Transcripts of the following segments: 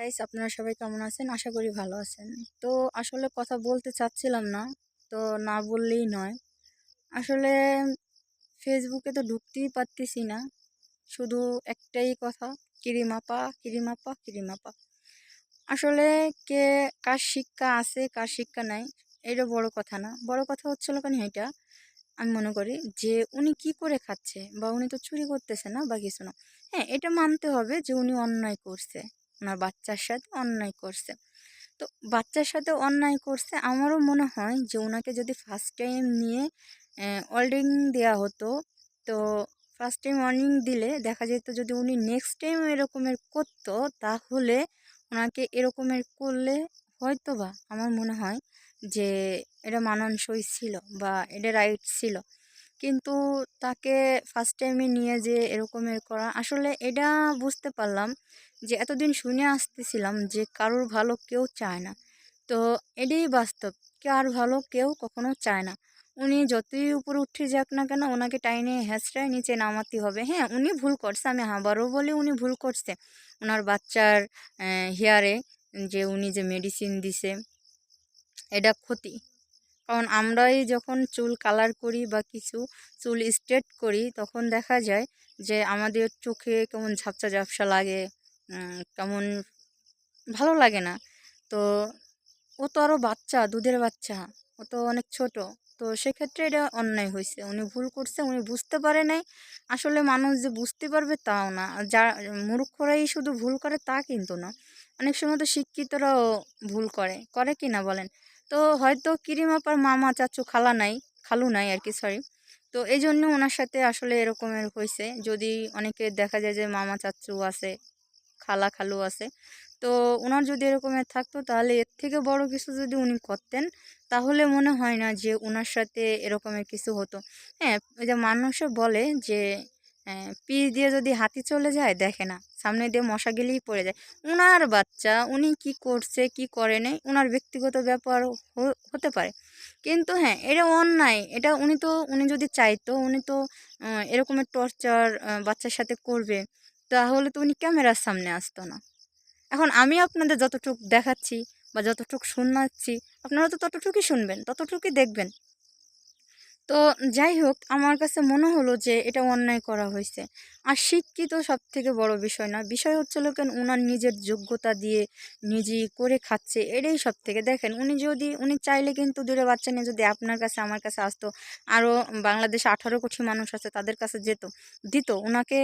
Guys, আপনারা সবাই কেমন আছেন? আশা করি ভালো আছেন। তো আসলে কথা বলতে চাচ্ছিলাম না, তো না বললেই নয়। আসলে ফেসবুকে তো ঢুকতেই পারতেছি না, শুধু একটাই কথা, কিরিমাপা কিরিমাপা কিরিমাপা। আসলে কে কার শিক্ষা আছে কার শিক্ষা নাই, এটা বড় কথা না। বড় কথা হচ্ছিল কেন এটা, আমি মনে করি যে উনি কি করে খাচ্ছে, বা উনি তো চুরি করতেছে না বা কিছু না। হ্যাঁ, এটা মানতে হবে যে উনি অন্যায় করছে, ওনার বাচ্চার সাথে অন্যায় করছে। তো বাচ্চার সাথে অন্যায় করছে, আমারও মনে হয় যে ওনাকে যদি ফার্স্ট টাইম নিয়ে ওয়ার্নিং দেওয়া হতো, তো ফার্স্ট টাইম ওয়ার্নিং দিলে দেখা যেত যদি উনি নেক্সট টাইম এরকমের করতো, তাহলে ওনাকে এরকমের করলে হয়তো বা আমার মনে হয় যে এটা মানানসই ছিল বা এটা রাইট ছিল। কিন্তু তাকে ফার্স্ট টাইমে নিয়ে যে এরকমের করা, আসলে এটা বুঝতে পারলাম যে এতদিন শুনে আসতেছিলাম যে কারোর ভালো কেউ চায় না। তো এটাই বাস্তব, কার ভালো কেউ কখনো চায় না। উনি যতই উপরে উঠে যাক না কেন, ওনাকে টাইনে হেঁচড়ায় নিচে নামাতে হবে। হ্যাঁ, উনি ভুল করছে, আমি আবারও বলি উনি ভুল করছে। ওনার বাচ্চার হেয়ারে যে উনি যে মেডিসিন দিছে, এটা ক্ষতি। কারণ আমরাই যখন চুল কালার করি বা কিছু চুল স্ট্রেট করি, তখন দেখা যায় যে আমাদের চোখে কেমন ঝাপসা ঝাপসা লাগে, কেমন ভালো লাগে না। তো ও তো আরো বাচ্চা, দুধের বাচ্চা, ও তো অনেক ছোট। তো সেক্ষেত্রে এটা অন্যায় হয়েছে, উনি ভুল করছে, উনি বুঝতে পারে নাই। আসলে মানুষ যে বুঝতে পারবে তাও না, যা মূর্খরাই শুধু ভুল করে তা কিন্তু না। অনেক সময় তো শিক্ষিতরাও ভুল করে, করে কি না বলেন? তো হয়তো কিরিমাপার মামা চাচু খালা নাই, খালু নাই আর কি, সরি। তো এই জন্য ওনার সাথে আসলে এরকমের হয়েছে। যদি অনেকে দেখা যায় যে মামা চাচু আছে, খালা খালু আছে, তো ওনার যদি এরকমের থাকতো, তাহলে এর থেকে বড় কিছু যদি উনি করতেন, তাহলে মনে হয় না যে ওনার সাথে এরকমের কিছু হতো। হ্যাঁ, ওই যে মানুষে বলে যে পিচ দিয়ে যদি হাতি চলে যায় দেখে না, সামনে দিয়ে মশা গেলেই পড়ে যায়। উনার বাচ্চা, উনি কি করছে কি করে নাই ওনার ব্যক্তিগত ব্যাপার হতে পারে, কিন্তু হ্যাঁ এটা অন্যায়। এটা উনি যদি চাইতো, উনি তো এরকমের টর্চার বাচ্চার সাথে করবে, তাহলে তো উনি ক্যামেরার সামনে আসতো না। এখন আমি আপনাদের যতটুকু দেখাচ্ছি বা যতটুকু শোনাচ্ছি, আপনারা তো ততটুকুই শুনবেন, ততটুকুই দেখবেন। তো যাই হোক, আমার কাছে মনে হলো যে এটা অন্যায় করা হয়েছে। আর শিক্ষিত সব থেকে বড় বিষয় না, বিষয় হচ্ছিল কেন ওনার নিজের যোগ্যতা দিয়ে নিজেই করে খাচ্ছে, এটাই সব থেকে। দেখেন, উনি চাইলে কিন্তু দূরে বাচ্চা নিয়ে যদি আপনার কাছে আমার কাছে আসতো, আরও বাংলাদেশে 18 কোটি মানুষ আছে, তাদের কাছে যেত, দিত ওনাকে।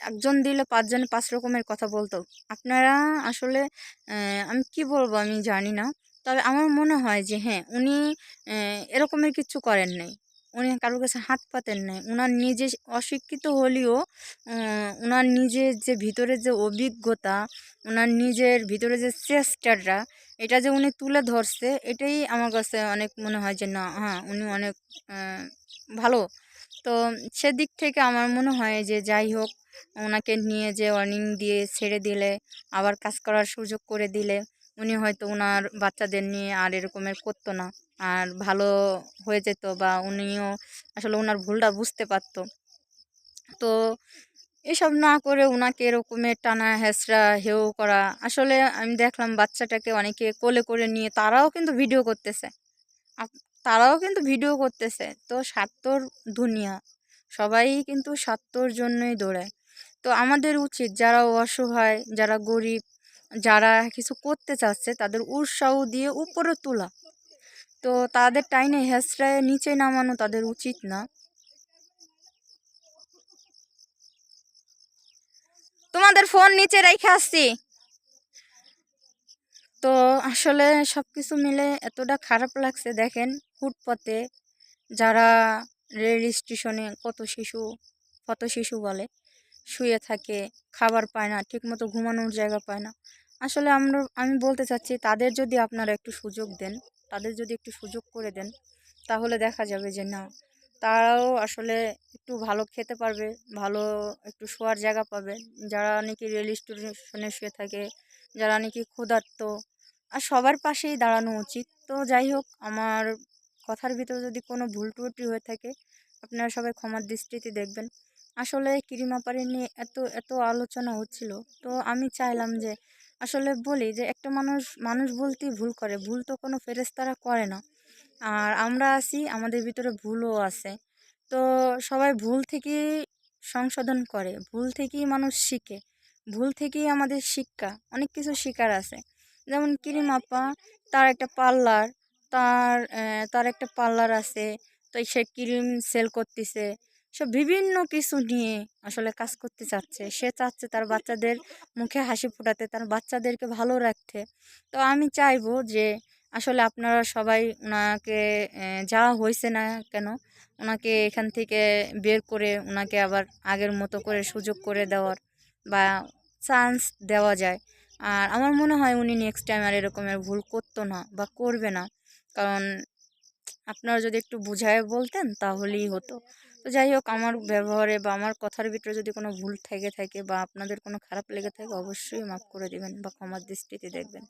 একজন দিলে পাঁচজনে পাঁচ রকমের কথা বলতো। আপনারা আসলে আমি কি বলবো আমি জানি না, তবে আমার মনে হয় যে হ্যাঁ, উনি এরকমের কিছু করেন নাই। উনি কারোর কাছে হাত পাতেন নাই। উনার নিজে অশিক্ষিত হলেও উনার নিজের যে ভিতরে যে অভিজ্ঞতা, উনার নিজের ভিতরে যে চেষ্টাটা, এটা যে উনি তুলে ধরছে, এটাই আমার কাছে অনেক মনে হয় যে না, হ্যাঁ উনি অনেক আহ, ভালো। তো সেদিক থেকে আমার মনে হয় যে যাই হোক, ওনাকে নিয়ে যে ওয়ার্নিং দিয়ে ছেড়ে দিলে, আবার কাজ করার সুযোগ করে দিলে, উনি হয়তো ওনার বাচ্চাদের নিয়ে আর এরকমের করতো না, আর ভালো হয়ে যেত, বা উনিও আসলে ওনার ভুলটা বুঝতে পারতো। তো এসব না করে ওনাকে এরকমের টানা হেঁচড়া হেও করা, আসলে আমি দেখলাম বাচ্চাটাকে অনেকে কোলে করে নিয়ে তারাও কিন্তু ভিডিও করতেছে। তারাও কিন্তু ভিডিও করতেছে। তো স্বার্থর দুনিয়া, সবাই কিন্তু স্বার্থর জন্যই দৌড়ায়। তো আমাদের উচিত যারা অসহায়, যারা গরিব, যারা কিছু করতে চাচ্ছে, তাদের উৎসাহ দিয়ে উপরে তোলা। তো তাদের টাইনে হেঁচড়ায় নিচে নামানো তাদের উচিত না। তোমাদের ফোন নিচে রেখে আসছি। তো আসলে সবকিছু মিলে এতটা খারাপ লাগছে। দেখেন, ফুটপাতে যারা, রেল স্টেশনে কত শিশু বলে শুয়ে থাকে, খাবার পায় না, ঠিকমতো ঘুমানোর জায়গা পায় না। আসলে আমি বলতে চাচ্ছি, তাদের যদি আপনারা একটু সুযোগ দেন, তাদের যদি একটু সুযোগ করে দেন, তাহলে দেখা যাবে যে না, তারাও আসলে একটু ভালো খেতে পারবে, ভালো একটু শোয়ার জায়গা পাবে। যারা নাকি রেল স্টেশনে শুয়ে থাকে, যারা নাকি ক্ষুধার্ত, আর সবার পাশেই দাঁড়ানো উচিত। তো যাই হোক, আমার কথার ভিতরে যদি কোনো ভুল ত্রুটি হয়ে থাকে, আপনারা সবাই ক্ষমার দৃষ্টিতে দেখবেন। আসলে কিরিমাপাড়ি নিয়ে এত এত আলোচনা হচ্ছিল, তো আমি চাইলাম যে আসলে বলি যে একটা মানুষ মানুষ বলতেই ভুল করে, ভুল তো কোনো ফেরেশতারা করে না। আর আমরা আছি, আমাদের ভিতরে ভুলও আছে। তো সবাই ভুল থেকেই সংশোধন করে, ভুল থেকেই মানুষ শিখে, ভুল থেকেই আমাদের শিক্ষা, অনেক কিছু শিকার আছে। যেমন কিরিম আপা, তার একটা পার্লার, তার একটা পার্লার আছে। তো সে ক্রিম সেল করতেছে, সব বিভিন্ন কিছু নিয়ে আসলে কাজ করতে চাচ্ছে। সে চাচ্ছে তার বাচ্চাদের মুখে হাসি ফোটাতে, তার বাচ্চাদেরকে ভালো রাখতে। তো আমি চাইবো যে আসলে আপনারা সবাই ওনাকে যা হয়েছে না কেন, ওনাকে এখান থেকে বের করে ওনাকে আবার আগের মতো করে সুযোগ করে দেওয়ার বা চান্স দেওয়া যায়। আর আমার মনে হয় উনি নেক্সট টাইম আর এরকমের ভুল করতো না বা করবে না। কারণ আপনারা যদি একটু বুঝায় বলতেন তাহলেই হতো। তো যাই হোক, আমার ব্যবহারে বা আমার কথার ভিতরে যদি কোনো ভুল থেকে থাকে বা আপনাদের কোনো খারাপ লেগে থাকে, অবশ্যই মাফ করে দিবেন বা ক্ষমার দৃষ্টিতে দেখবেন।